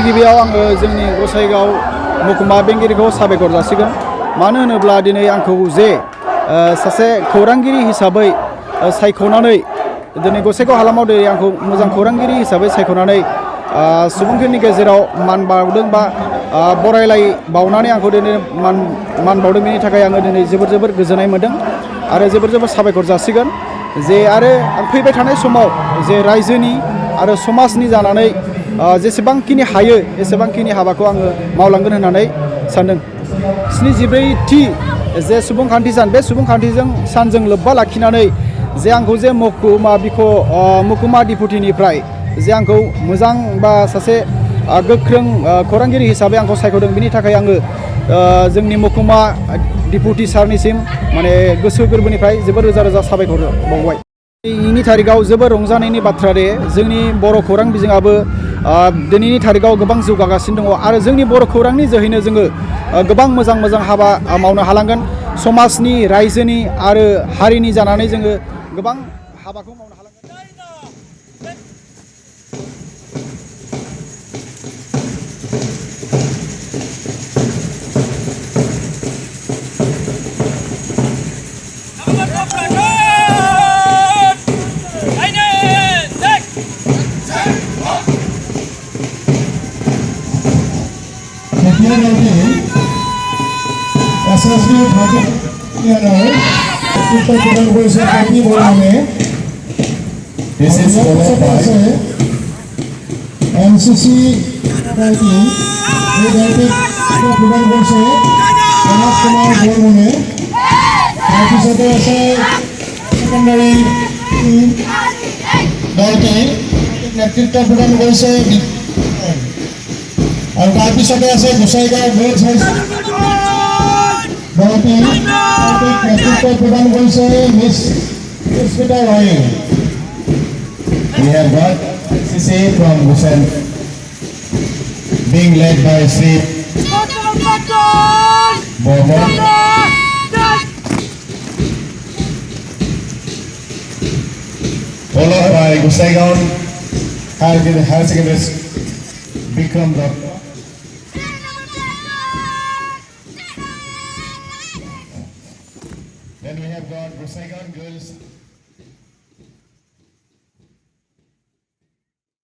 गिबियाव आङो जोंनि गसाइगाव महकुमा बेंगिरिखौ साबायखर जासिगोन मानो होनोब्ला दिनै आंखौ जे सासे खौरांगिरि हिसाबै सायख'नानै दिनै गसाइगाव हालामाव दिनै आंखौ मोजां खौरांगिरि हिसाबै सायख'नानै सुबुंफोरनि गेजेराव मान बावदों बा बरायलाय बावनानै आंखौ दिनै मान बावदों बेनि थाखाय आङो दिनै जोबोर गोजोननाय मोनदों आरो जोबोर साबायखर जासिगोन जे आरो आं फैबाय थानाय समाव जे रायजोनि आरो समाजनि जानानै जेसेबांखिनि हायो एसेबांखिनि हाबाखौ आङो मावलांगोन होननानै सानदों 74थि जे सुबुंखान्थि सान बे सुबुंखान्थिजों सानजों लोब्बा लाखिनानै जे आंखौ जे महकुमा डिपुटिनिफ्राय जे आंखौ मोजां बा सासे गोख्रों खौरांगिरि हिसाबै आंखौ सायख'दों बिनि थाखाय आङो जोंनि महकुमा डिपुटि सारनिसिम माने गोसो गोरबोनिफ्राय जोबोर रोजा साबायखर बावबाय। दिनैनि थारिखआव जोबोर रंजानायनि बाथ्रा दे जोंनि बर' खौरां बिजोङाबो दिनैनि थारिखआव गोबां जौगागासिनो दङ आरो जोंनि बर' खौरांनि जोहैनो जोङो गोबां मोजां हाबा मावनो हालांगोन समाजनि रायजोनि आरो हारिनि जानानै जोङो गोबां हाबाखौ मावनो हालांगोन। This is followed by NCC fighting. প্রদান করছে প্রণব কুমার বর্মনে তাৰপিছতে আছে সেকেন্ডাৰী দলটি নেতৃত্ব প্ৰদান কৰিছে আৰু তাৰপিছতে আছে গোসাইগাঁও গাৰ্লছ হাই দলটি নেতৃত্ব প্ৰদান কৰিছে মিছ পুষ্পিতা ৰয়। we have got CC from Busan being led by Sri Bormon. Followed by Gusaigaon Higher Secondary Bikram Dr. Then we have got Gusaigaon Girls